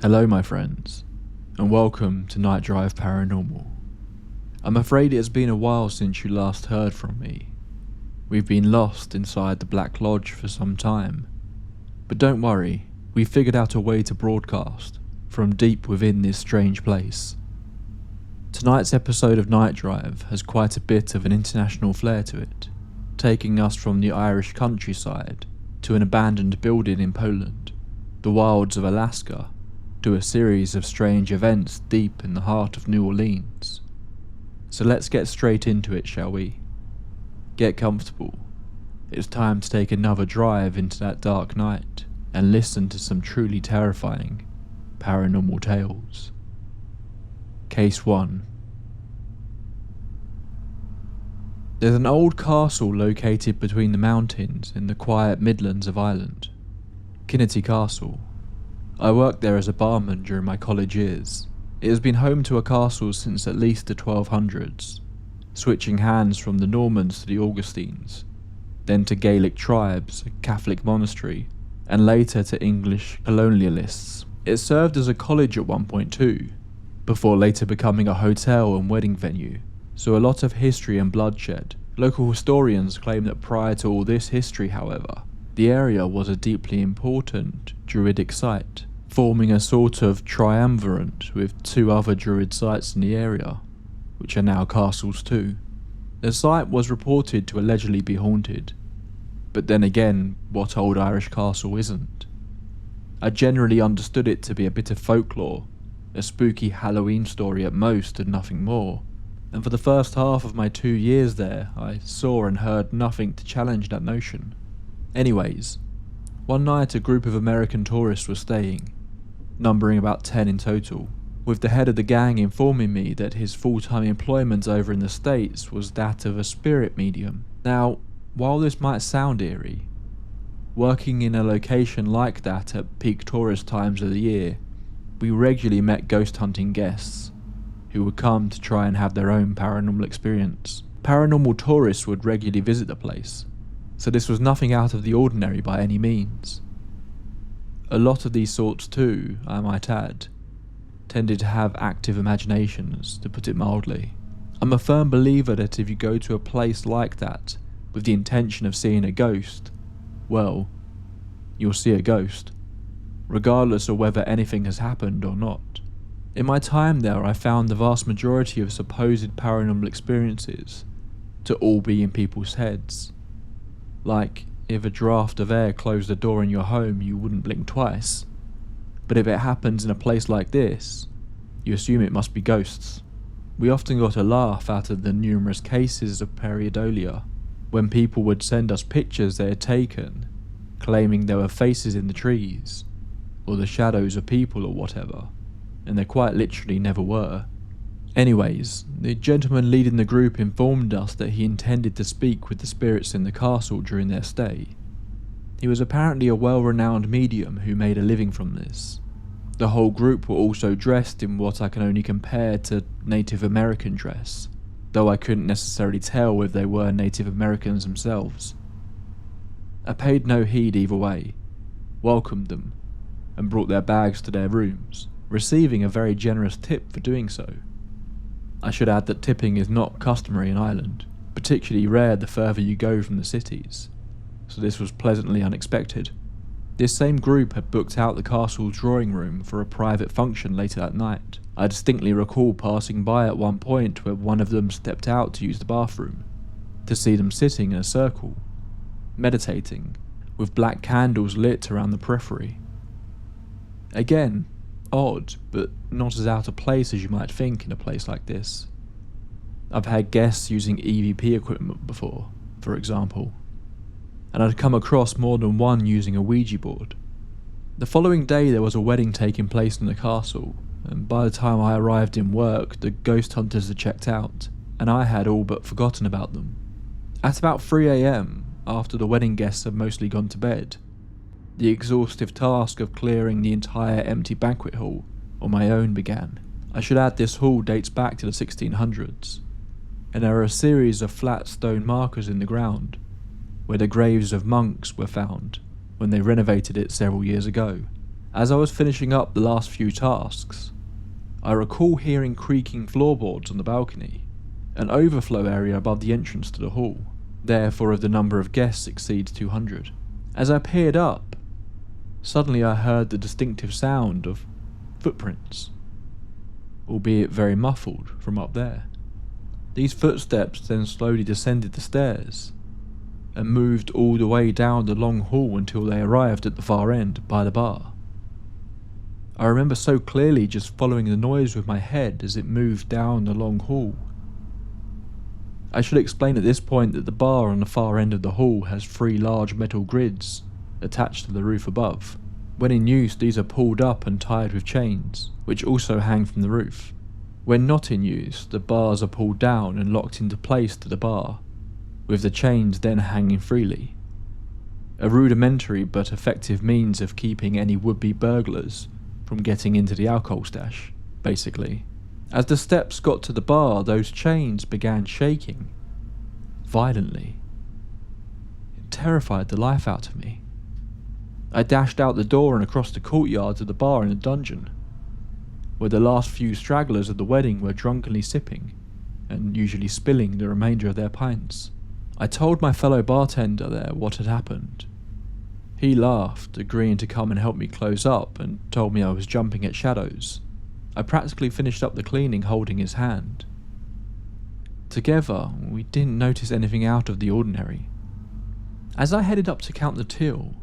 Hello my friends, and welcome to Night Drive Paranormal. I'm afraid it has been a while since you last heard from me. We've been lost inside the Black Lodge for some time, but don't worry, we figured out a way to broadcast from deep within this strange place. Tonight's episode of Night Drive has quite a bit of an international flair to it, taking us from the Irish countryside to an abandoned building in Poland, the wilds of Alaska, to a series of strange events deep in the heart of New Orleans. So let's get straight into it, shall we? Get comfortable. It's time to take another drive into that dark night and listen to some truly terrifying paranormal tales. Case 1. There's an old castle located between the mountains in the quiet Midlands of Ireland, Kinnity Castle. I worked there as a barman during my college years. It has been home to a castle since at least the 1200s, switching hands from the Normans to the Augustines, then to Gaelic tribes, a Catholic monastery, and later to English colonialists. It served as a college at one point too, before later becoming a hotel and wedding venue, so a lot of history and bloodshed. Local historians claim that prior to all this history, however, the area was a deeply important druidic site, forming a sort of triumvirate with two other druid sites in the area, which are now castles too. The site was reported to allegedly be haunted, but then again, what old Irish castle isn't? I generally understood it to be a bit of folklore, a spooky Halloween story at most and nothing more, and for the first half of my 2 years there, I saw and heard nothing to challenge that notion. Anyways, one night a group of American tourists were staying, numbering about 10 in total, with the head of the gang informing me that his full-time employment over in the States was that of a spirit medium. Now, while this might sound eerie, working in a location like that at peak tourist times of the year, we regularly met ghost hunting guests who would come to try and have their own paranormal experience. Paranormal tourists would regularly visit the place, so this was nothing out of the ordinary by any means. A lot of these sorts too, I might add, tended to have active imaginations, to put it mildly. I'm a firm believer that if you go to a place like that with the intention of seeing a ghost, well, you'll see a ghost, regardless of whether anything has happened or not. In my time there, I found the vast majority of supposed paranormal experiences to all be in people's heads. Like, if a draft of air closed the door in your home, you wouldn't blink twice. But if it happens in a place like this, you assume it must be ghosts. We often got a laugh out of the numerous cases of pareidolia, when people would send us pictures they had taken, claiming there were faces in the trees, or the shadows of people or whatever, and there quite literally never were. Anyways, the gentleman leading the group informed us that he intended to speak with the spirits in the castle during their stay. He was apparently a well-renowned medium who made a living from this. The whole group were also dressed in what I can only compare to Native American dress, though I couldn't necessarily tell if they were Native Americans themselves. I paid no heed either way, welcomed them, and brought their bags to their rooms, receiving a very generous tip for doing so. I should add that tipping is not customary in Ireland, particularly rare the further you go from the cities, so this was pleasantly unexpected. This same group had booked out the castle's drawing room for a private function later that night. I distinctly recall passing by at one point where one of them stepped out to use the bathroom, to see them sitting in a circle, meditating, with black candles lit around the periphery. Again, odd, but not as out of place as you might think in a place like this. I've had guests using EVP equipment before, for example, and I'd come across more than one using a Ouija board. The following day there was a wedding taking place in the castle, and by the time I arrived in work, the ghost hunters had checked out, and I had all but forgotten about them. At about 3 AM, after the wedding guests had mostly gone to bed, the exhaustive task of clearing the entire empty banquet hall on my own began. I should add this hall dates back to the 1600s, and there are a series of flat stone markers in the ground where the graves of monks were found when they renovated it several years ago. As I was finishing up the last few tasks, I recall hearing creaking floorboards on the balcony, an overflow area above the entrance to the hall, therefore if the number of guests exceeds 200. As I peered up, suddenly I heard the distinctive sound of footprints, albeit very muffled from up there. These footsteps then slowly descended the stairs and moved all the way down the long hall until they arrived at the far end by the bar. I remember so clearly just following the noise with my head as it moved down the long hall. I should explain at this point that the bar on the far end of the hall has 3 large metal grids attached to the roof above. When in use, these are pulled up and tied with chains, which also hang from the roof. When not in use, the bars are pulled down and locked into place to the bar, with the chains then hanging freely. A rudimentary but effective means of keeping any would-be burglars from getting into the alcohol stash, basically. As the steps got to the bar, those chains began shaking violently. It terrified the life out of me. I dashed out the door and across the courtyard to the bar in the dungeon, where the last few stragglers of the wedding were drunkenly sipping, and usually spilling the remainder of their pints. I told my fellow bartender there what had happened. He laughed, agreeing to come and help me close up, and told me I was jumping at shadows. I practically finished up the cleaning holding his hand. Together, we didn't notice anything out of the ordinary. As I headed up to count the till,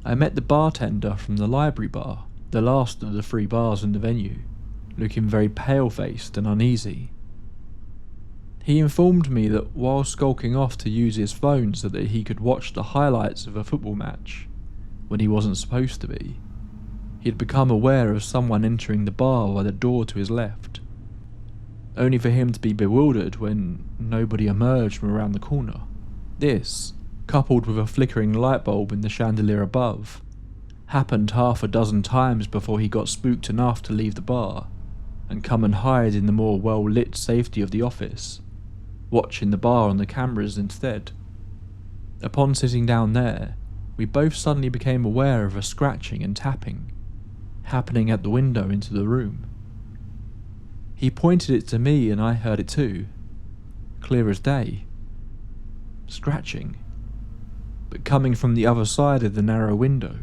I met the bartender from the library bar, the last of the 3 bars in the venue, looking very pale-faced and uneasy. He informed me that while skulking off to use his phone so that he could watch the highlights of a football match when he wasn't supposed to be, he had become aware of someone entering the bar by the door to his left, only for him to be bewildered when nobody emerged from around the corner. This, coupled with a flickering light bulb in the chandelier above, happened half a dozen times before he got spooked enough to leave the bar and come and hide in the more well-lit safety of the office, watching the bar on the cameras instead. Upon sitting down there, we both suddenly became aware of a scratching and tapping happening at the window into the room. He pointed it to me and I heard it too, clear as day. Scratching, but coming from the other side of the narrow window.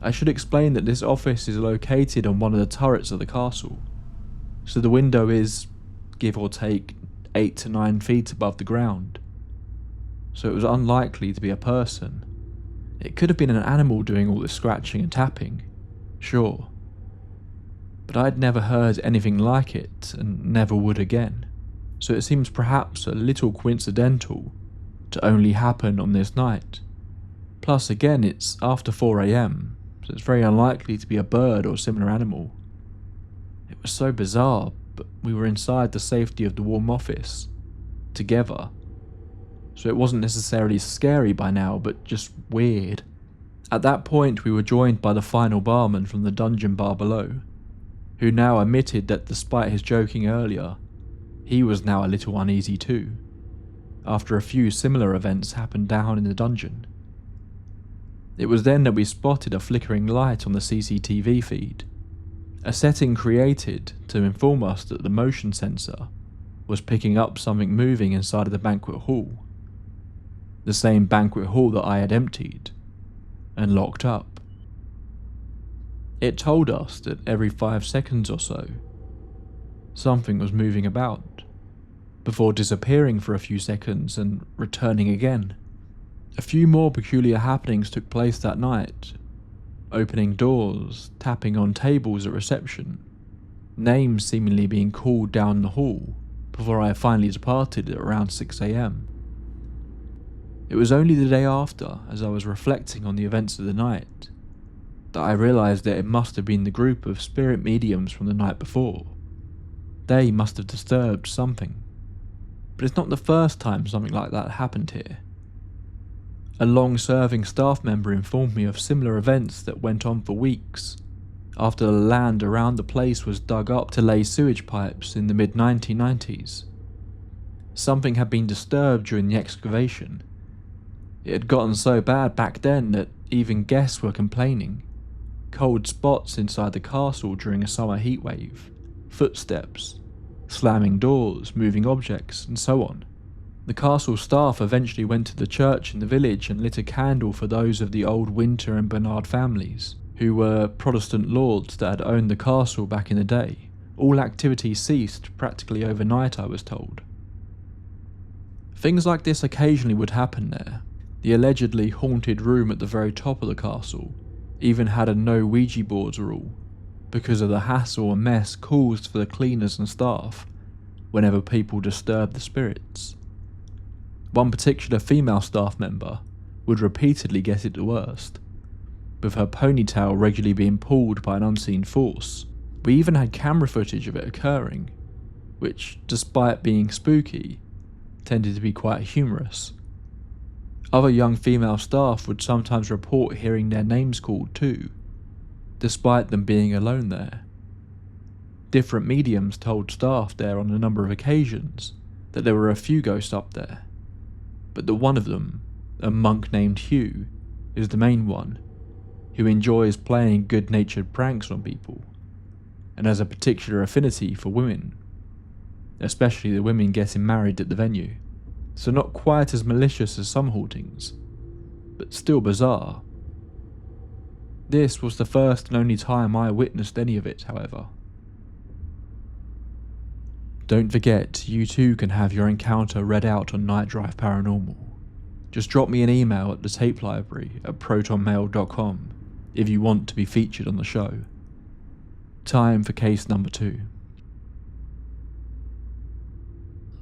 I should explain that this office is located on one of the turrets of the castle, so the window is, give or take, 8 to 9 feet above the ground, so it was unlikely to be a person. It could have been an animal doing all this scratching and tapping, sure, but I'd never heard anything like it and never would again, so it seems perhaps a little coincidental to only happen on this night. Plus again, it's after 4 AM, so it's very unlikely to be a bird or similar animal. It was so bizarre, but we were inside the safety of the warm office, together, so it wasn't necessarily scary by now, but just weird. At that point we were joined by the final barman from the dungeon bar below, who now admitted that despite his joking earlier, he was now a little uneasy too, after a few similar events happened down in the dungeon. It was then that we spotted a flickering light on the CCTV feed, a setting created to inform us that the motion sensor was picking up something moving inside of the banquet hall, the same banquet hall that I had emptied and locked up. It told us that every 5 seconds or so, something was moving about, before disappearing for a few seconds and returning again. A few more peculiar happenings took place that night, opening doors, tapping on tables at reception, names seemingly being called down the hall before I finally departed at around 6 AM. It was only the day after, as I was reflecting on the events of the night, that I realised that it must have been the group of spirit mediums from the night before. They must have disturbed something. But it's not the first time something like that happened here. A long-serving staff member informed me of similar events that went on for weeks, after the land around the place was dug up to lay sewage pipes in the mid-1990s. Something had been disturbed during the excavation. It had gotten so bad back then that even guests were complaining. Cold spots inside the castle during a summer heatwave, footsteps, slamming doors, moving objects, and so on. The castle staff eventually went to the church in the village and lit a candle for those of the old Winter and Bernard families, who were Protestant lords that had owned the castle back in the day. All activity ceased practically overnight, I was told. Things like this occasionally would happen there. The allegedly haunted room at the very top of the castle even had a no Ouija boards rule, because of the hassle and mess caused for the cleaners and staff whenever people disturbed the spirits. One particular female staff member would repeatedly get it the worst, with her ponytail regularly being pulled by an unseen force. We even had camera footage of it occurring, which, despite being spooky, tended to be quite humorous. Other young female staff would sometimes report hearing their names called too, despite them being alone there. Different mediums told staff there on a number of occasions that there were a few ghosts up there, but that one of them, a monk named Hugh, is the main one, who enjoys playing good-natured pranks on people, and has a particular affinity for women, especially the women getting married at the venue. So not quite as malicious as some hauntings, but still bizarre. This was the first and only time I witnessed any of it, however. Don't forget, you too can have your encounter read out on Night Drive Paranormal. Just drop me an email at thetapelibrary@protonmail.com if you want to be featured on the show. Time for case number 2.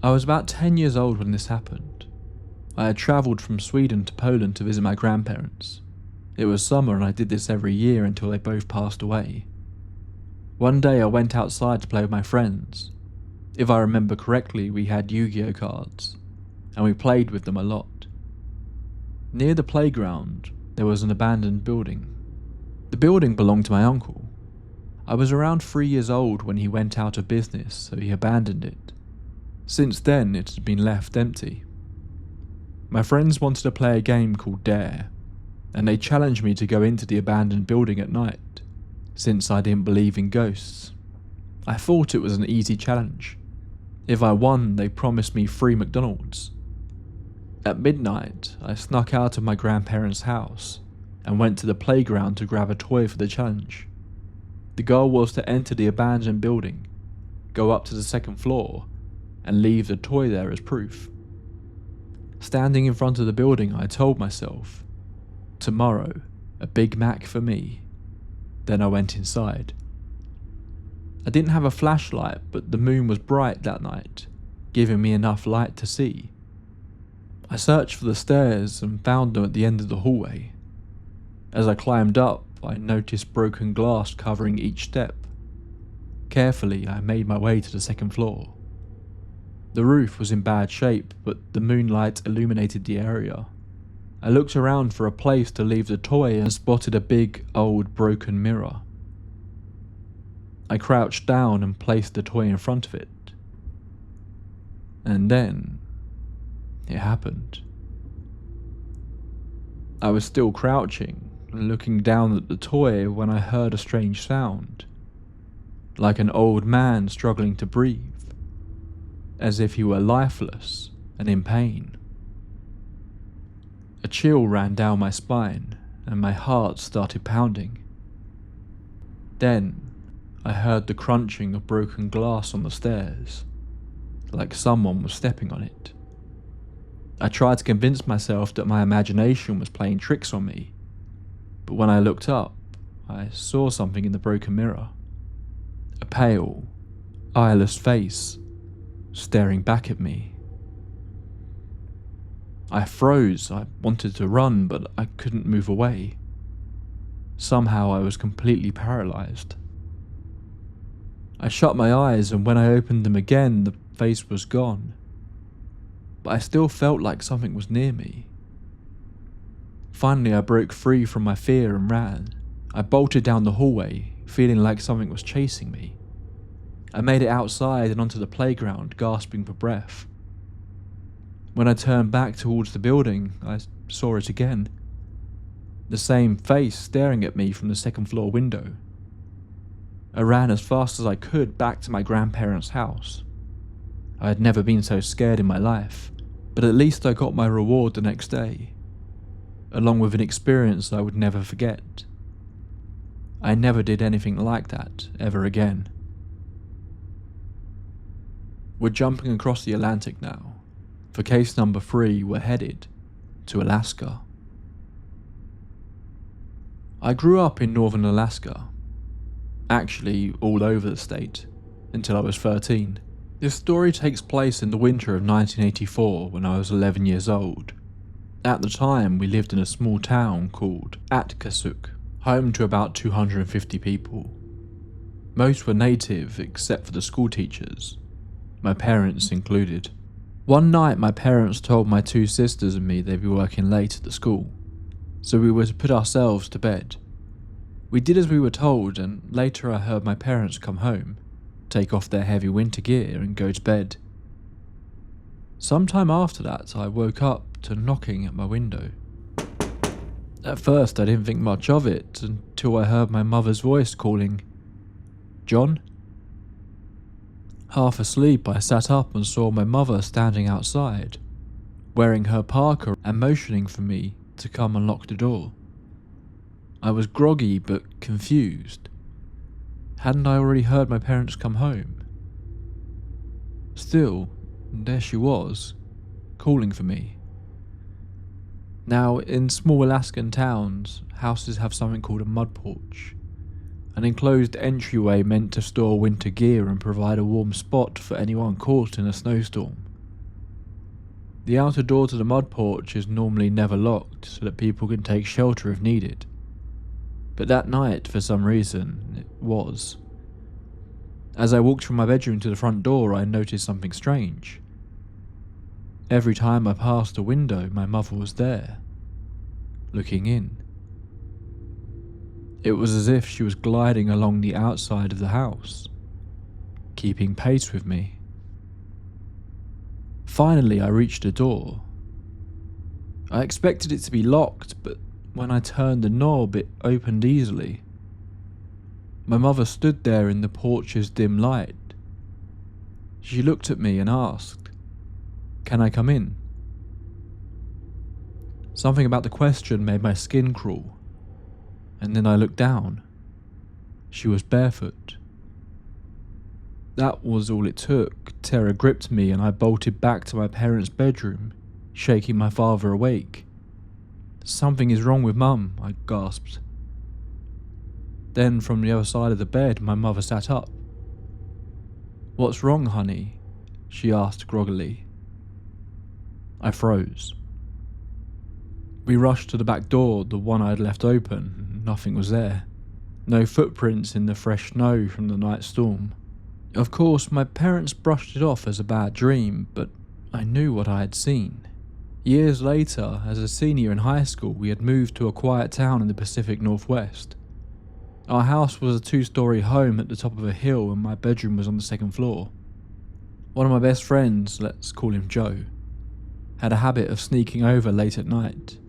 I was about 10 years old when this happened. I had travelled from Sweden to Poland to visit my grandparents. It was summer and I did this every year until they both passed away. One day I went outside to play with my friends. If I remember correctly, we had Yu-Gi-Oh cards, and we played with them a lot. Near the playground, there was an abandoned building. The building belonged to my uncle. I was around 3 years old when he went out of business, so he abandoned it. Since then, it had been left empty. My friends wanted to play a game called Dare, and they challenged me to go into the abandoned building at night, since I didn't believe in ghosts. I thought it was an easy challenge. If I won, they promised me free McDonald's. At midnight, I snuck out of my grandparents' house and went to the playground to grab a toy for the challenge. The goal was to enter the abandoned building, go up to the second floor, and leave the toy there as proof. Standing in front of the building, I told myself, tomorrow, a Big Mac for me. Then I went inside. I didn't have a flashlight, but the moon was bright that night, giving me enough light to see. I searched for the stairs and found them at the end of the hallway. As I climbed up, I noticed broken glass covering each step. Carefully, I made my way to the second floor. The roof was in bad shape, but the moonlight illuminated the area. I looked around for a place to leave the toy and spotted a big, old, broken mirror. I crouched down and placed the toy in front of it. And then, it happened. I was still crouching, looking down at the toy when I heard a strange sound, like an old man struggling to breathe, as if he were lifeless and in pain. A chill ran down my spine and my heart started pounding. Then, I heard the crunching of broken glass on the stairs, like someone was stepping on it. I tried to convince myself that my imagination was playing tricks on me, but when I looked up, I saw something in the broken mirror. A pale, eyeless face, staring back at me. I froze. I wanted to run, but I couldn't move away. Somehow I was completely paralysed. I shut my eyes, and when I opened them again, the face was gone. But I still felt like something was near me. Finally, I broke free from my fear and ran. I bolted down the hallway, feeling like something was chasing me. I made it outside and onto the playground, gasping for breath. When I turned back towards the building, I saw it again. The same face staring at me from the second floor window. I ran as fast as I could back to my grandparents' house. I had never been so scared in my life, but at least I got my reward the next day, along with an experience I would never forget. I never did anything like that ever again. We're jumping across the Atlantic now. For case number 3, we're headed to Alaska. I grew up in northern Alaska, actually all over the state, until I was 13. This story takes place in the winter of 1984 when I was 11 years old. At the time, we lived in a small town called Atkasuk, home to about 250 people. Most were native except for the school teachers, my parents included. One night my parents told my 2 sisters and me they'd be working late at the school, so we were to put ourselves to bed. We did as we were told, and later I heard my parents come home, take off their heavy winter gear and go to bed. Sometime after that I woke up to knocking at my window. At first I didn't think much of it until I heard my mother's voice calling, "John?" Half asleep, I sat up and saw my mother standing outside, wearing her parka and motioning for me to come unlock the door. I was groggy but confused. Hadn't I already heard my parents come home? Still, there she was, calling for me. Now, in small Alaskan towns, houses have something called a mud porch, an enclosed entryway meant to store winter gear and provide a warm spot for anyone caught in a snowstorm. The outer door to the mud porch is normally never locked so that people can take shelter if needed. But that night, for some reason, it was. As I walked from my bedroom to the front door, I noticed something strange. Every time I passed a window, my mother was there, looking in. It was as if she was gliding along the outside of the house, keeping pace with me. Finally, I reached the door. I expected it to be locked, but when I turned the knob, it opened easily. My mother stood there in the porch's dim light. She looked at me and asked, "Can I come in?" Something about the question made my skin crawl. And then I looked down. She was barefoot. That was all it took. Terror gripped me and I bolted back to my parents' bedroom, shaking my father awake. "Something is wrong with Mum," I gasped. Then from the other side of the bed, my mother sat up. "What's wrong, honey?" she asked groggily. I froze. We rushed to the back door, the one I had left open. Nothing was there. No footprints in the fresh snow from the night storm. Of course, my parents brushed it off as a bad dream, but I knew what I had seen. Years later, as a senior in high school, we had moved to a quiet town in the Pacific Northwest. Our house was a 2-story home at the top of a hill and my bedroom was on the second floor. One of my best friends, let's call him Joe, had a habit of sneaking over late at night.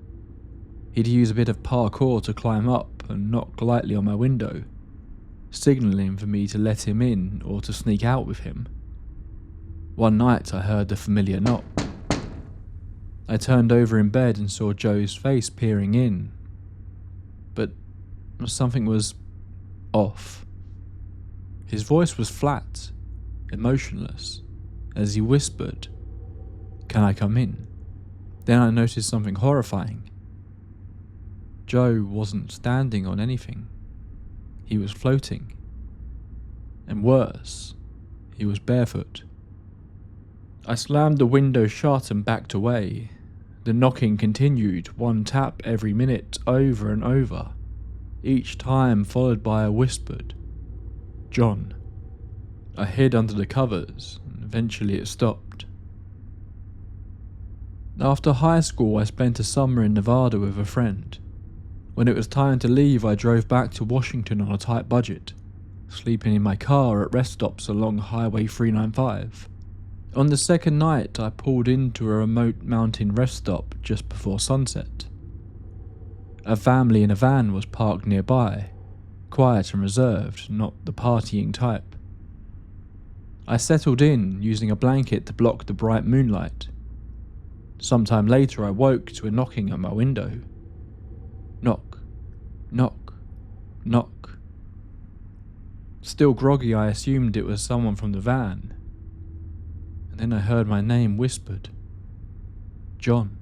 He'd use a bit of parkour to climb up and knock lightly on my window, signalling for me to let him in or to sneak out with him. One night I heard the familiar knock. I turned over in bed and saw Joe's face peering in, but something was off. His voice was flat, emotionless, as he whispered, "Can I come in?" Then I noticed something horrifying. Joe wasn't standing on anything. He was floating. And worse, he was barefoot. I slammed the window shut and backed away. The knocking continued, one tap every minute, over and over. each time followed by a whispered, "John." I hid under the covers, and eventually it stopped. After high school, I spent a summer in Nevada with a friend. When it was time to leave, I drove back to Washington on a tight budget, sleeping in my car at rest stops along Highway 395. On the second night, I pulled into a remote mountain rest stop just before sunset. A family in a van was parked nearby, quiet and reserved, not the partying type. I settled in, using a blanket to block the bright moonlight. Sometime later, I woke to a knocking at my window. Knock, knock, knock. Still groggy, I assumed it was someone from the van. And then I heard my name whispered. John.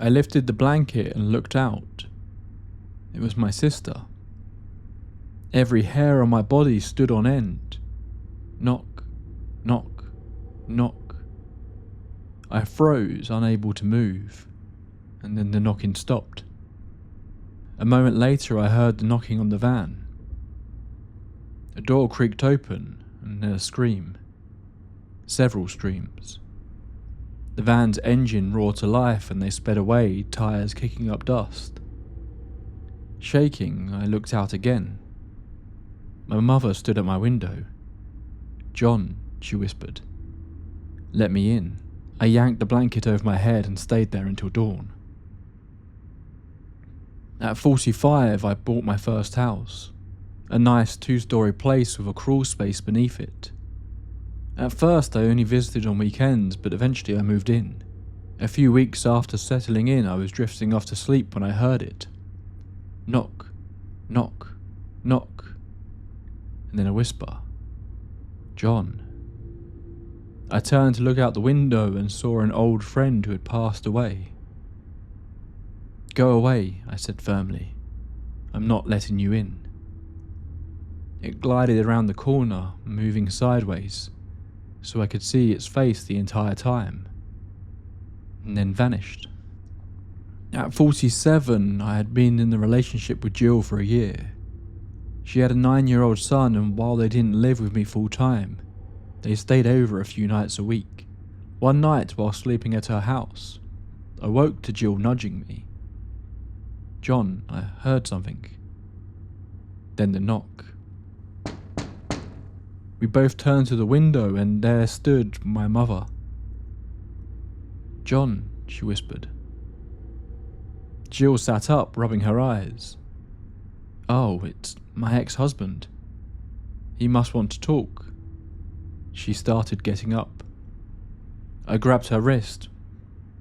I lifted the blanket and looked out. It was my sister. Every hair on my body stood on end. Knock, knock, knock. I froze, unable to move, and then the knocking stopped. A moment later, I heard the knocking on the van. A door creaked open, and then a scream. Several screams. The van's engine roared to life and they sped away, tires kicking up dust. Shaking, I looked out again. My mother stood at my window. "John," she whispered. "Let me in." I yanked the blanket over my head and stayed there until dawn. At 45, I bought my first house, a nice 2-story place with a crawl space beneath it. At first, I only visited on weekends, but eventually I moved in. A few weeks after settling in, I was drifting off to sleep when I heard it. Knock, knock, knock, and then a whisper. "John." I turned to look out the window and saw an old friend who had passed away. "Go away," I said firmly. "I'm not letting you in." It glided around the corner, moving sideways, so I could see its face the entire time, and then vanished. At 47, I had been in a relationship with Jill for a year. She had a 9-year-old son, and while they didn't live with me full time, they stayed over a few nights a week. One night, while sleeping at her house, I woke to Jill nudging me. "John, I heard something." Then the knock. We both turned to the window and there stood my mother. "John," she whispered. Jill sat up, rubbing her eyes. "Oh, it's my ex-husband. He must want to talk." She started getting up. I grabbed her wrist.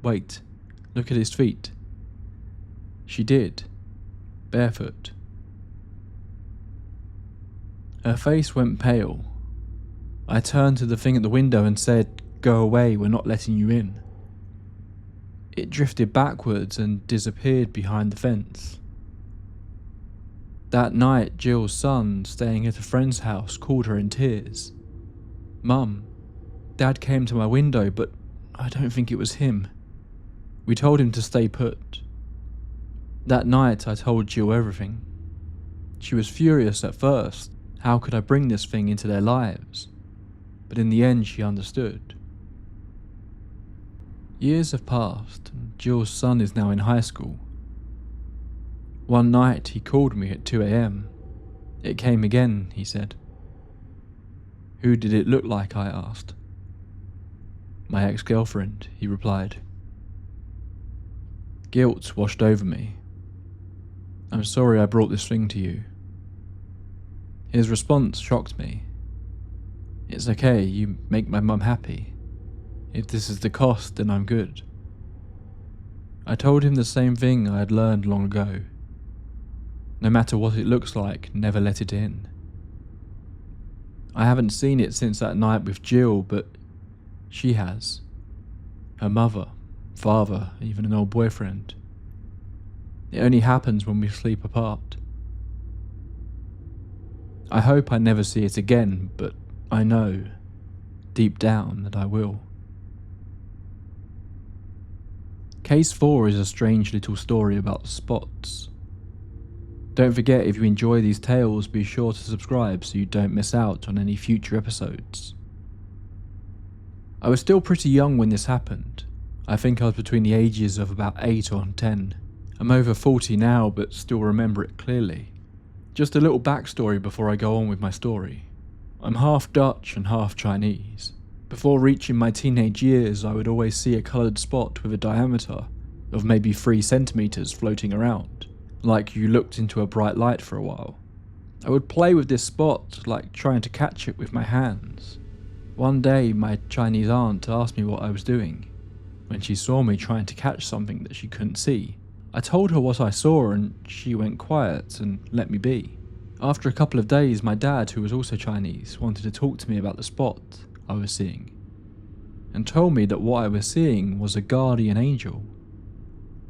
"Wait, look at his feet." She did, barefoot. Her face went pale. I turned to the thing at the window and said, "Go away, we're not letting you in." It drifted backwards and disappeared behind the fence. That night, Jill's son, staying at a friend's house, called her in tears. "Mum, Dad came to my window, but I don't think it was him. We told him to stay put." That night, I told Jill everything. She was furious at first. How could I bring this thing into their lives? But in the end, she understood. Years have passed, and Jill's son is now in high school. One night, he called me at 2 a.m. "It came again," he said. "Who did it look like?" I asked. "My ex-girlfriend," he replied. Guilt washed over me. "I'm sorry I brought this thing to you." His response shocked me. "It's okay, you make my mum happy. If this is the cost, then I'm good." I told him the same thing I had learned long ago. No matter what it looks like, never let it in. I haven't seen it since that night with Jill, but she has. Her mother, father, even an old boyfriend. It only happens when we sleep apart. I hope I never see it again, but I know, deep down, that I will. Case 4 is a strange little story about spots. Don't forget, if you enjoy these tales, be sure to subscribe so you don't miss out on any future episodes. I was still pretty young when this happened. I think I was between the ages of about 8 or 10. I'm over 40 now, but still remember it clearly. Just a little backstory before I go on with my story. I'm half Dutch and half Chinese. Before reaching my teenage years, I would always see a coloured spot with a diameter of maybe 3 centimetres floating around, like you looked into a bright light for a while. I would play with this spot, like trying to catch it with my hands. One day, my Chinese aunt asked me what I was doing. When she saw me trying to catch something that she couldn't see, I told her what I saw and she went quiet and let me be. After a couple of days, my dad, who was also Chinese, wanted to talk to me about the spot I was seeing, and told me that what I was seeing was a guardian angel,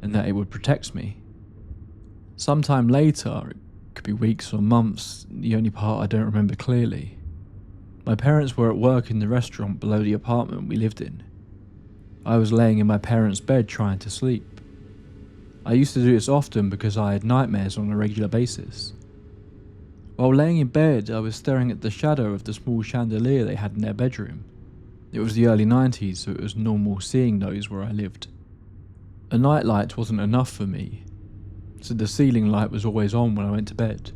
and that it would protect me. Sometime later, it could be weeks or months, the only part I don't remember clearly, my parents were at work in the restaurant below the apartment we lived in. I was laying in my parents' bed trying to sleep. I used to do this often because I had nightmares on a regular basis. While laying in bed, I was staring at the shadow of the small chandelier they had in their bedroom. It was the early 90s, so it was normal seeing those where I lived. A nightlight wasn't enough for me, so the ceiling light was always on when I went to bed.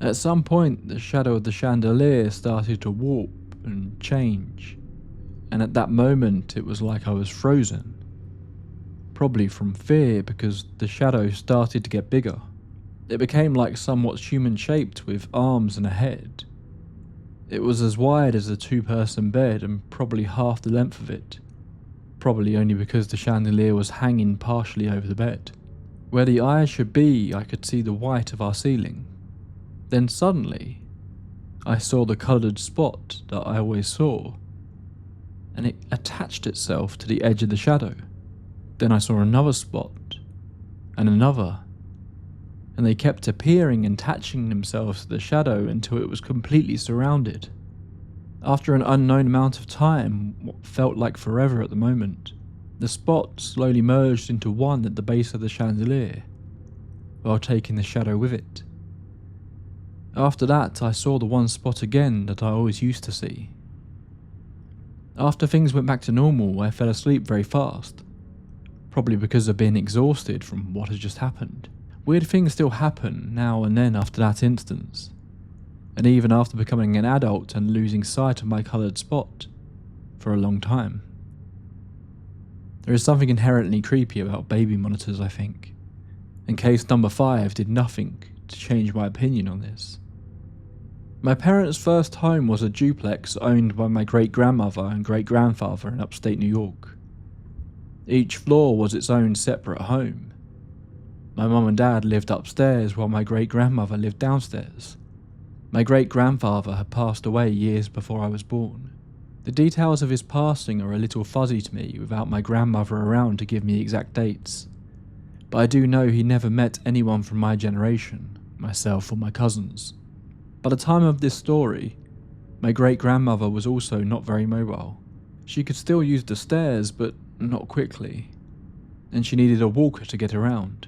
At some point, the shadow of the chandelier started to warp and change, and at that moment it was like I was frozen. Probably from fear, because the shadow started to get bigger. It became like somewhat human-shaped with arms and a head. It was as wide as a 2-person bed and probably half the length of it. Probably only because the chandelier was hanging partially over the bed. Where the eyes should be, I could see the white of our ceiling. Then suddenly, I saw the coloured spot that I always saw, and it attached itself to the edge of the shadow. Then I saw another spot, and another, and they kept appearing and attaching themselves to the shadow until it was completely surrounded. After an unknown amount of time, what felt like forever at the moment, the spot slowly merged into one at the base of the chandelier, while taking the shadow with it. After that, I saw the one spot again that I always used to see. After things went back to normal, I fell asleep very fast, probably because of being exhausted from what had just happened. Weird things still happen now and then after that instance, and even after becoming an adult and losing sight of my coloured spot for a long time. There is something inherently creepy about baby monitors, I think, and case number 5 did nothing to change my opinion on this. My parents' first home was a duplex owned by my great-grandmother and great-grandfather in upstate New York. Each floor was its own separate home. My mum and dad lived upstairs while my great-grandmother lived downstairs. My great-grandfather had passed away years before I was born. The details of his passing are a little fuzzy to me without my grandmother around to give me exact dates, but I do know he never met anyone from my generation, myself or my cousins. By the time of this story, my great-grandmother was also not very mobile. She could still use the stairs, but not quickly, and she needed a walker to get around.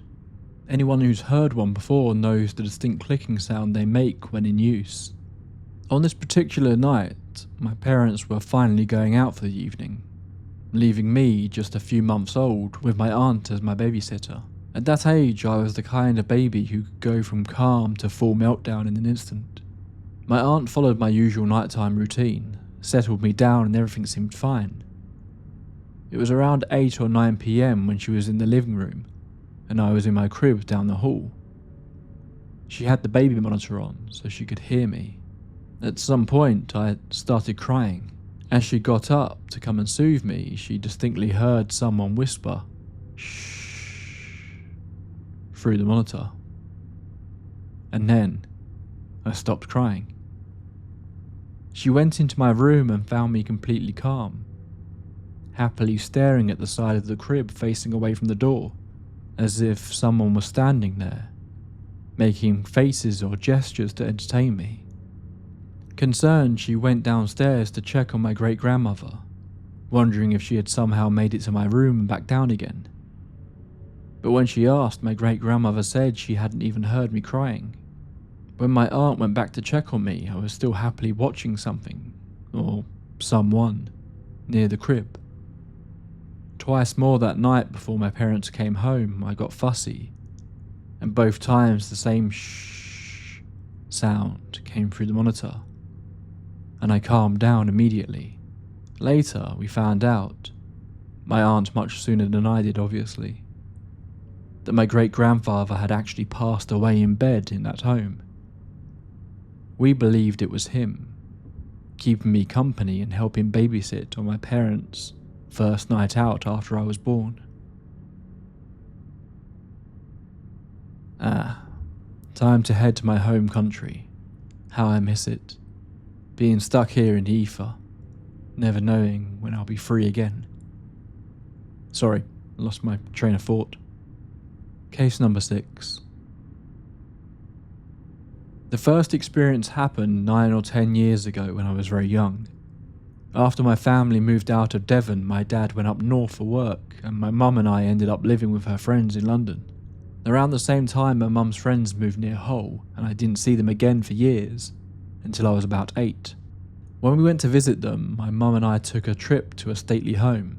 Anyone who's heard one before knows the distinct clicking sound they make when in use. On this particular night, my parents were finally going out for the evening, leaving me, just a few months old, with my aunt as my babysitter. At that age, I was the kind of baby who could go from calm to full meltdown in an instant. My aunt followed my usual nighttime routine, settled me down and everything seemed fine. It was around 8 or 9 PM when she was in the living room, and I was in my crib down the hall. She had the baby monitor on so she could hear me. At some point, I started crying. As she got up to come and soothe me, she distinctly heard someone whisper, "Shh," through the monitor. And then, I stopped crying. She went into my room and found me completely calm, happily staring at the side of the crib facing away from the door, as if someone was standing there, making faces or gestures to entertain me. Concerned, she went downstairs to check on my great-grandmother, wondering if she had somehow made it to my room and back down again. But when she asked, my great-grandmother said she hadn't even heard me crying. When my aunt went back to check on me, I was still happily watching something, or someone, near the crib. Twice more that night before my parents came home, I got fussy, and both times the same shh sound came through the monitor, and I calmed down immediately. Later, we found out, my aunt much sooner than I did obviously, that my great-grandfather had actually passed away in bed in that home. We believed it was him, keeping me company and helping babysit on my parents' first night out after I was born. Time to head to my home country. How I miss it. Being stuck here in the ether, never knowing when I'll be free again. Sorry, I lost my train of thought. Case number 6. The first experience happened 9 or 10 years ago when I was very young. After my family moved out of Devon, my dad went up north for work, and my mum and I ended up living with her friends in London. Around the same time, my mum's friends moved near Hull, and I didn't see them again for years, until I was about 8. When we went to visit them, my mum and I took a trip to a stately home,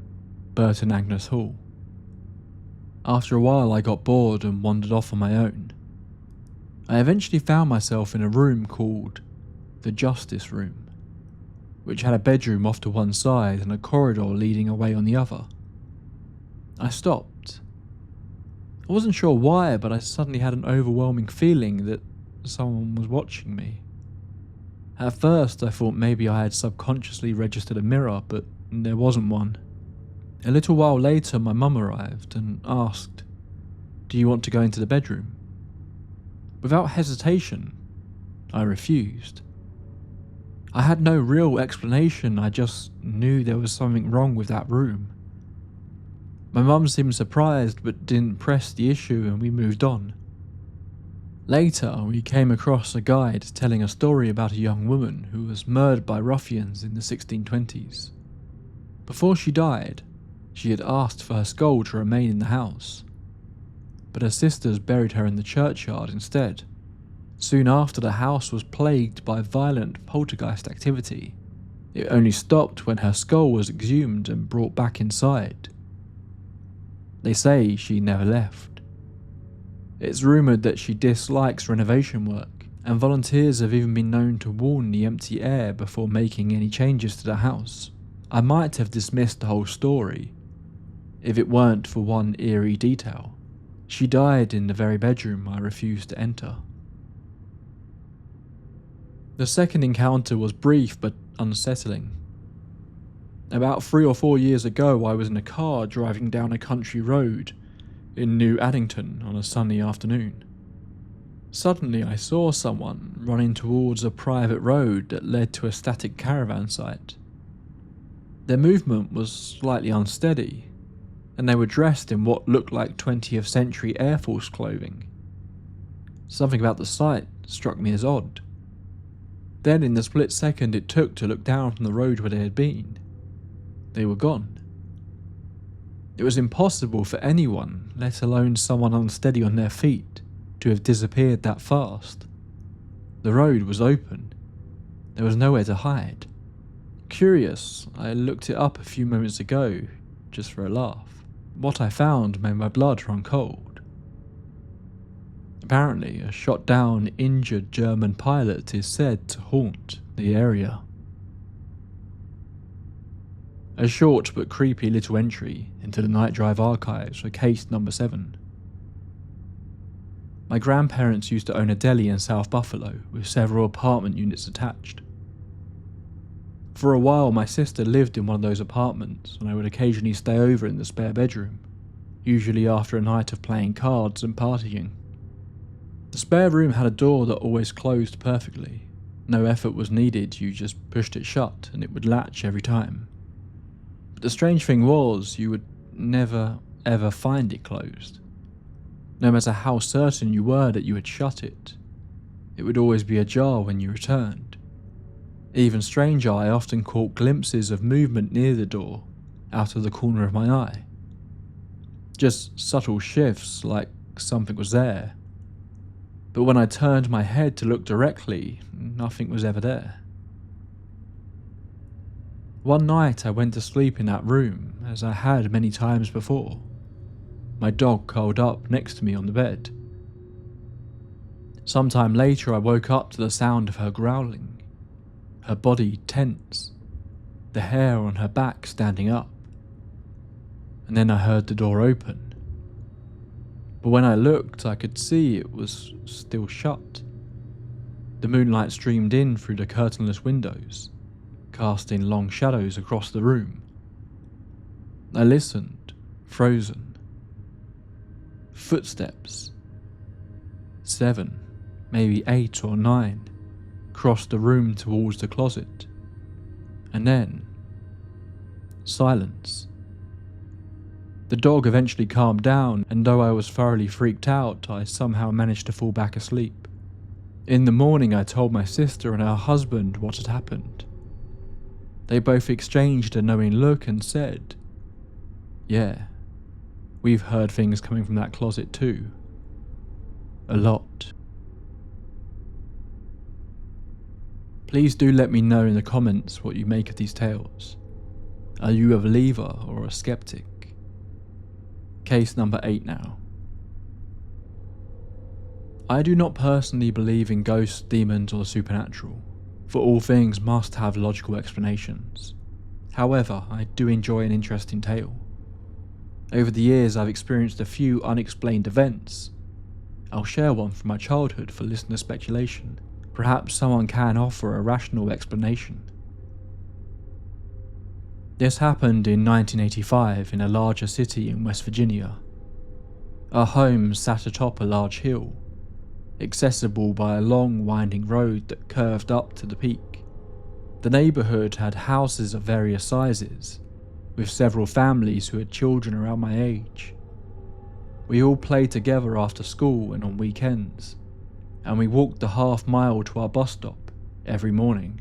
Burton Agnes Hall. After a while, I got bored and wandered off on my own. I eventually found myself in a room called the Justice Room, which had a bedroom off to one side and a corridor leading away on the other. I stopped. I wasn't sure why, but I suddenly had an overwhelming feeling that someone was watching me. At first, I thought maybe I had subconsciously registered a mirror, but there wasn't one. A little while later, my mum arrived and asked, "Do you want to go into the bedroom?" Without hesitation, I refused. I had no real explanation, I just knew there was something wrong with that room. My mum seemed surprised but didn't press the issue and we moved on. Later, we came across a guide telling a story about a young woman who was murdered by ruffians in the 1620s. Before she died, she had asked for her skull to remain in the house, but her sisters buried her in the churchyard instead. Soon after, the house was plagued by violent poltergeist activity. It only stopped when her skull was exhumed and brought back inside. They say she never left. It's rumoured that she dislikes renovation work, and volunteers have even been known to warn the empty air before making any changes to the house. I might have dismissed the whole story if it weren't for one eerie detail. She died in the very bedroom I refused to enter. The second encounter was brief but unsettling. About 3 or 4 years ago, I was in a car driving down a country road in New Addington on a sunny afternoon. Suddenly, I saw someone running towards a private road that led to a static caravan site. Their movement was slightly unsteady, and they were dressed in what looked like 20th century Air Force clothing. Something about the sight struck me as odd. Then, in the split second it took to look down from the road where they had been, they were gone. It was impossible for anyone, let alone someone unsteady on their feet, to have disappeared that fast. The road was open. There was nowhere to hide. Curious, I looked it up a few moments ago, just for a laugh. What I found made my blood run cold. Apparently, a shot-down, injured German pilot is said to haunt the area. A short but creepy little entry into the Night Drive archives for case number 7. My grandparents used to own a deli in South Buffalo with several apartment units attached. For a while, my sister lived in one of those apartments, and I would occasionally stay over in the spare bedroom, usually after a night of playing cards and partying. The spare room had a door that always closed perfectly. No effort was needed, you just pushed it shut and it would latch every time. But the strange thing was, you would never ever find it closed. No matter how certain you were that you had shut it, it would always be ajar when you returned. Even stranger, I often caught glimpses of movement near the door, out of the corner of my eye. Just subtle shifts, like something was there. But when I turned my head to look directly, nothing was ever there. One night I went to sleep in that room, as I had many times before. My dog curled up next to me on the bed. Sometime later I woke up to the sound of her growling, her body tense, the hair on her back standing up. And then I heard the door open. But when I looked, I could see it was still shut. The moonlight streamed in through the curtainless windows, casting long shadows across the room. I listened, frozen. Footsteps. 7, maybe 8 or 9, crossed the room towards the closet. And then, silence. The dog eventually calmed down, and though I was thoroughly freaked out, I somehow managed to fall back asleep. In the morning I told my sister and her husband what had happened. They both exchanged a knowing look and said, "Yeah, we've heard things coming from that closet too. A lot." Please do let me know in the comments what you make of these tales. Are you a believer or a skeptic? Case number 8 now. I do not personally believe in ghosts, demons or the supernatural, for all things must have logical explanations. However, I do enjoy an interesting tale. Over the years I've experienced a few unexplained events. I'll share one from my childhood for listener speculation. Perhaps someone can offer a rational explanation. This happened in 1985 in a larger city in West Virginia. Our home sat atop a large hill, accessible by a long winding road that curved up to the peak. The neighbourhood had houses of various sizes, with several families who had children around my age. We all played together after school and on weekends, and we walked the half-mile to our bus stop every morning.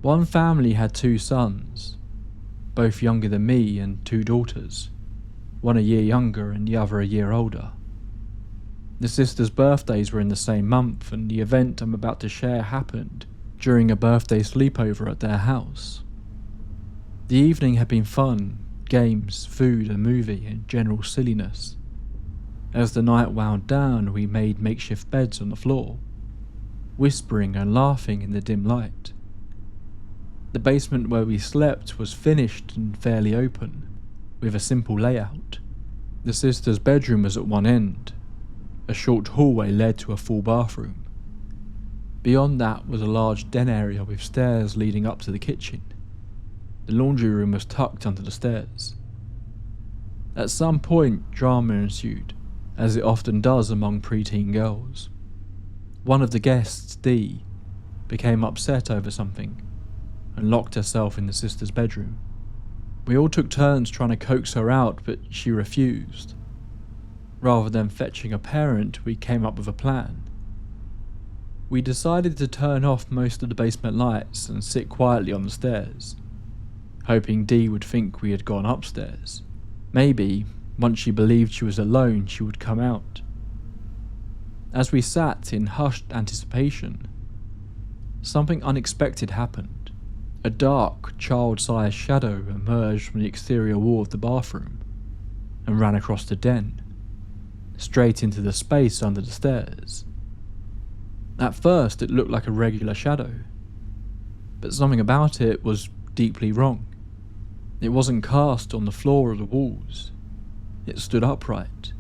One family had 2 sons, both younger than me, and 2 daughters, one a year younger and the other a year older. The sisters' birthdays were in the same month, and the event I'm about to share happened during a birthday sleepover at their house. The evening had been fun, games, food, a movie, and general silliness. As the night wound down, we made makeshift beds on the floor, whispering and laughing in the dim light. The basement where we slept was finished and fairly open, with a simple layout. The sisters' bedroom was at one end. A short hallway led to a full bathroom. Beyond that was a large den area with stairs leading up to the kitchen. The laundry room was tucked under the stairs. At some point, drama ensued, as it often does among preteen girls. One of the guests, Dee, became upset over something and locked herself in the sister's bedroom. We all took turns trying to coax her out, but she refused. Rather than fetching a parent, we came up with a plan. We decided to turn off most of the basement lights and sit quietly on the stairs, hoping Dee would think we had gone upstairs. Maybe, once she believed she was alone, she would come out. As we sat in hushed anticipation, something unexpected happened. A dark, child-sized shadow emerged from the exterior wall of the bathroom and ran across the den, straight into the space under the stairs. At first it looked like a regular shadow, but something about it was deeply wrong. It wasn't cast on the floor or the walls. It stood upright,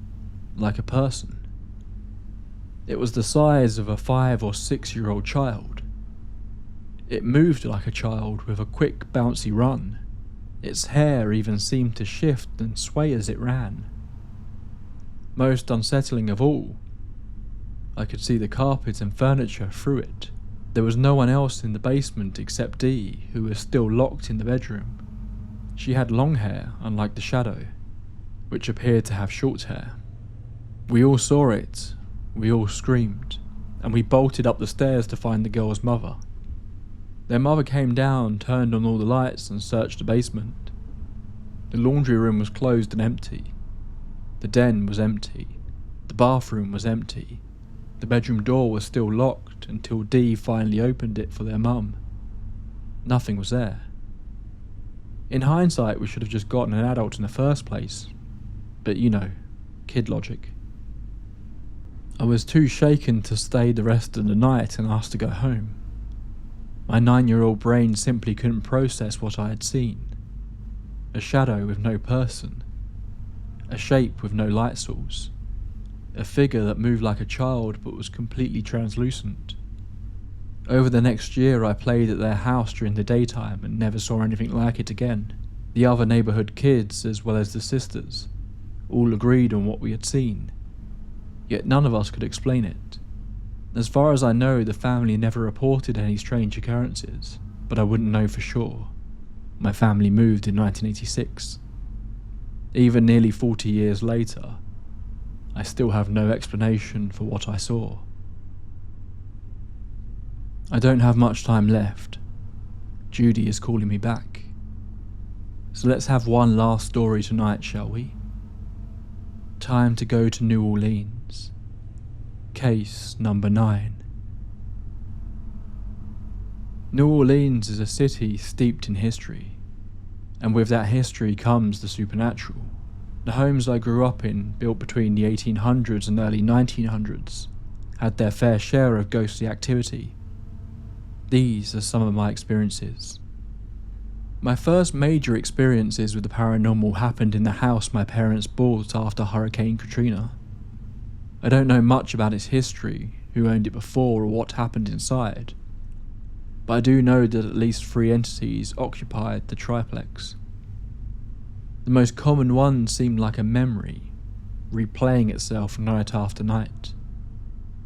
like a person. It was the size of a 5 or 6-year-old child. It moved like a child with a quick, bouncy run. Its hair even seemed to shift and sway as it ran. Most unsettling of all, I could see the carpet and furniture through it. There was no one else in the basement except Dee, who was still locked in the bedroom. She had long hair, unlike the shadow, which appeared to have short hair. We all saw it, we all screamed, and we bolted up the stairs to find the girl's mother. Their mother came down, turned on all the lights and searched the basement. The laundry room was closed and empty. The den was empty. The bathroom was empty. The bedroom door was still locked until Dee finally opened it for their mum. Nothing was there. In hindsight, we should have just gotten an adult in the first place. But you know, kid logic. I was too shaken to stay the rest of the night and asked to go home. My 9-year-old brain simply couldn't process what I had seen. A shadow with no person. A shape with no light source. A figure that moved like a child but was completely translucent. Over the next year I played at their house during the daytime and never saw anything like it again. The other neighbourhood kids, as well as the sisters, all agreed on what we had seen. Yet none of us could explain it. As far as I know, the family never reported any strange occurrences, but I wouldn't know for sure. My family moved in 1986. Even nearly 40 years later, I still have no explanation for what I saw. I don't have much time left. Judy is calling me back. So let's have one last story tonight, shall we? Time to go to New Orleans. Case number 9. New Orleans is a city steeped in history, and with that history comes the supernatural. The homes I grew up in, built between the 1800s and early 1900s, had their fair share of ghostly activity. These are some of my experiences. My first major experiences with the paranormal happened in the house my parents bought after Hurricane Katrina. I don't know much about its history, who owned it before or what happened inside, but I do know that at least 3 entities occupied the triplex. The most common one seemed like a memory, replaying itself night after night.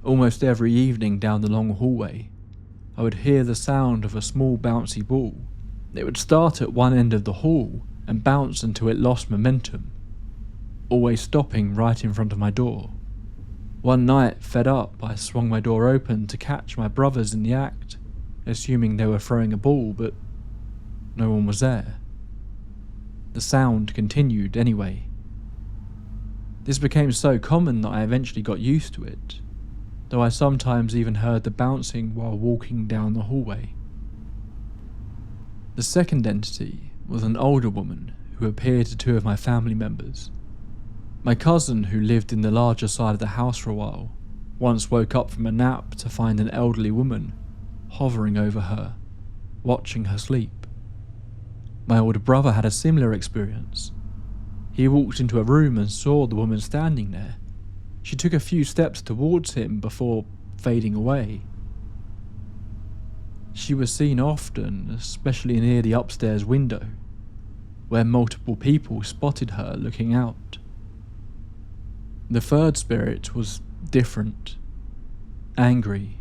Almost every evening down the long hallway, I would hear the sound of a small bouncy ball. It would start at one end of the hall and bounce until it lost momentum, always stopping right in front of my door. One night, fed up, I swung my door open to catch my brothers in the act, assuming they were throwing a ball, but no one was there. The sound continued anyway. This became so common that I eventually got used to it, though I sometimes even heard the bouncing while walking down the hallway. The second entity was an older woman who appeared to 2 of my family members. My cousin, who lived in the larger side of the house for a while, once woke up from a nap to find an elderly woman hovering over her, watching her sleep. My older brother had a similar experience. He walked into a room and saw the woman standing there. She took a few steps towards him before fading away. She was seen often, especially near the upstairs window, where multiple people spotted her looking out. The third spirit was different, angry.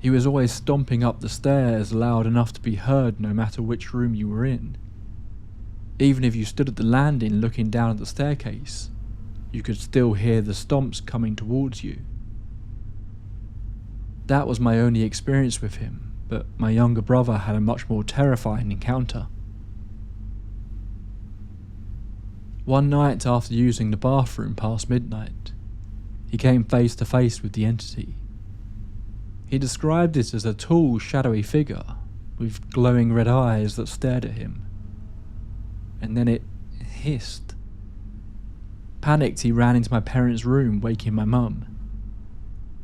He was always stomping up the stairs loud enough to be heard no matter which room you were in. Even if you stood at the landing looking down at the staircase, you could still hear the stomps coming towards you. That was my only experience with him, but my younger brother had a much more terrifying encounter. One night after using the bathroom past midnight, he came face to face with the entity. He described it as a tall, shadowy figure with glowing red eyes that stared at him. And then it hissed. Panicked, he ran into my parents' room, waking my mum.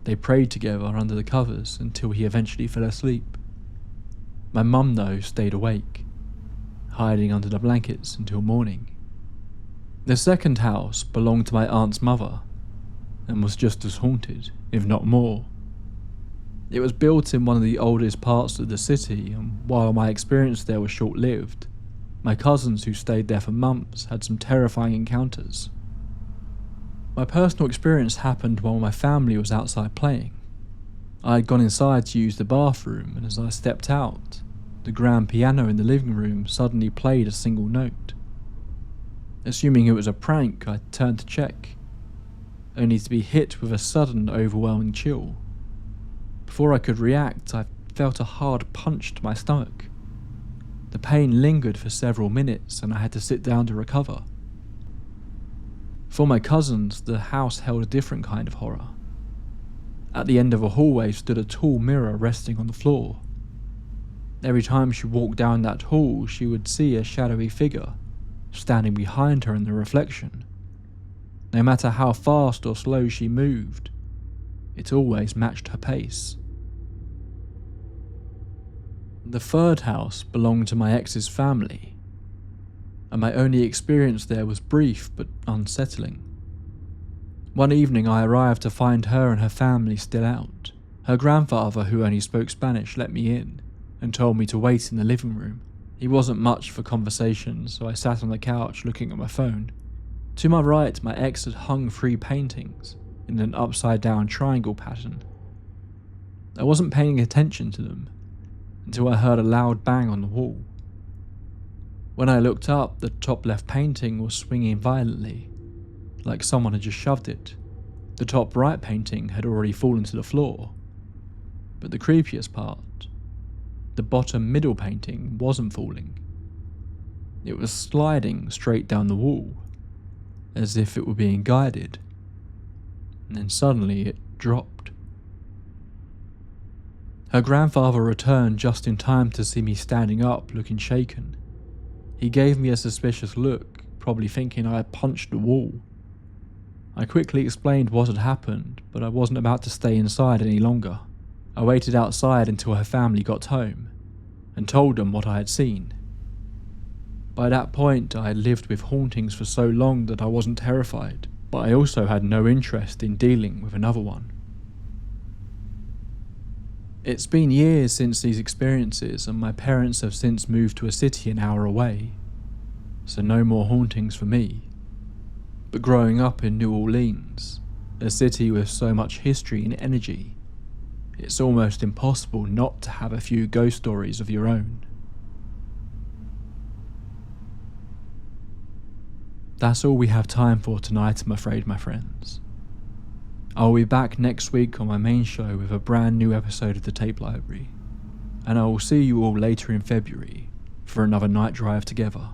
They prayed together under the covers until he eventually fell asleep. My mum, though, stayed awake, hiding under the blankets until morning. The second house belonged to my aunt's mother, and was just as haunted, if not more. It was built in one of the oldest parts of the city, and while my experience there was short-lived, my cousins who stayed there for months had some terrifying encounters. My personal experience happened while my family was outside playing. I had gone inside to use the bathroom, and as I stepped out, the grand piano in the living room suddenly played a single note. Assuming it was a prank, I turned to check, only to be hit with a sudden, overwhelming chill. Before I could react, I felt a hard punch to my stomach. The pain lingered for several minutes and I had to sit down to recover. For my cousins, the house held a different kind of horror. At the end of a hallway stood a tall mirror resting on the floor. Every time she walked down that hall, she would see a shadowy figure standing behind her in the reflection. No matter how fast or slow she moved, it always matched her pace. The third house belonged to my ex's family, and my only experience there was brief but unsettling. One evening I arrived to find her and her family still out. Her grandfather, who only spoke Spanish, let me in and told me to wait in the living room. He wasn't much for conversation, so I sat on the couch looking at my phone. To my right, my ex had hung 3 paintings in an upside-down triangle pattern. I wasn't paying attention to them until I heard a loud bang on the wall. When I looked up, the top left painting was swinging violently, like someone had just shoved it. The top right painting had already fallen to the floor. But the creepiest part, the bottom middle painting wasn't falling. It was sliding straight down the wall, as if it were being guided. And then suddenly it dropped. Her grandfather returned just in time to see me standing up looking shaken. He gave me a suspicious look, probably thinking I had punched the wall. I quickly explained what had happened, but I wasn't about to stay inside any longer. I waited outside until her family got home, and told them what I had seen. By that point, I had lived with hauntings for so long that I wasn't terrified, but I also had no interest in dealing with another one. It's been years since these experiences, and my parents have since moved to a city an hour away, so no more hauntings for me. But growing up in New Orleans, a city with so much history and energy, it's almost impossible not to have a few ghost stories of your own. That's all we have time for tonight, I'm afraid, my friends. I'll be back next week on my main show with a brand new episode of the Tape Library, and I will see you all later in February for another night drive together.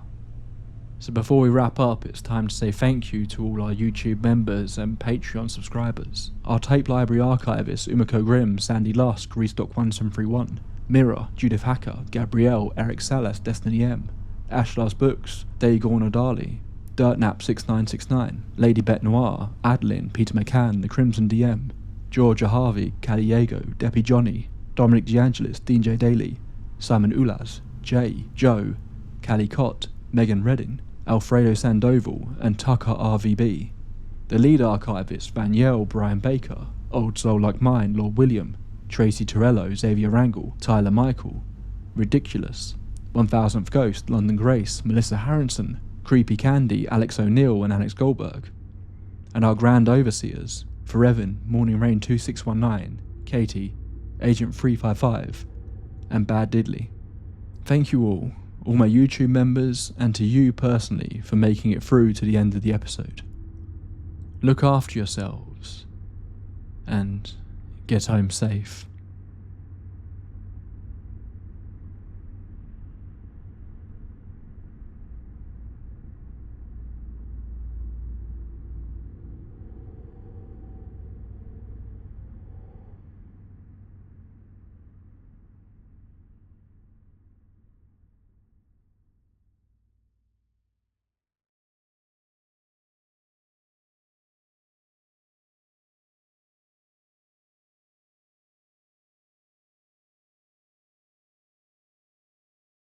So before we wrap up, it's time to say thank you to all our YouTube members and Patreon subscribers. Our Tape Library archivists Umiko Grimm, Sandy Lusk, Restock1731, Mira, Judith Hacker, Gabrielle, Eric Salas, Destiny M, Ash Loves Books, Dagon Odali, Dirtnap6969, Lady Bet Noir, Adeline, Peter McCann, The Crimson DM, Georgia Harvey, Caliego, Deppy Johnny, Dominic DeAngelis, DJ Daly, Simon Ulaz, Jay, Joe, Callie Cott, Megan Reddin, Alfredo Sandoval, and Tucker RVB. The lead archivist, Vaniel, Brian Baker, Old Soul Like Mine, Lord William, Tracy Torello, Xavier Rangel, Tyler Michael, Ridiculous, 1000th Ghost, London Grace, Melissa Harrison, Creepy Candy, Alex O'Neill and Alex Goldberg. And our grand overseers, Forevan, Morning Rain 2619, Katie, Agent 355, and Bad Diddley. Thank you all my YouTube members, and to you personally for making it through to the end of the episode. Look after yourselves, and get home safe.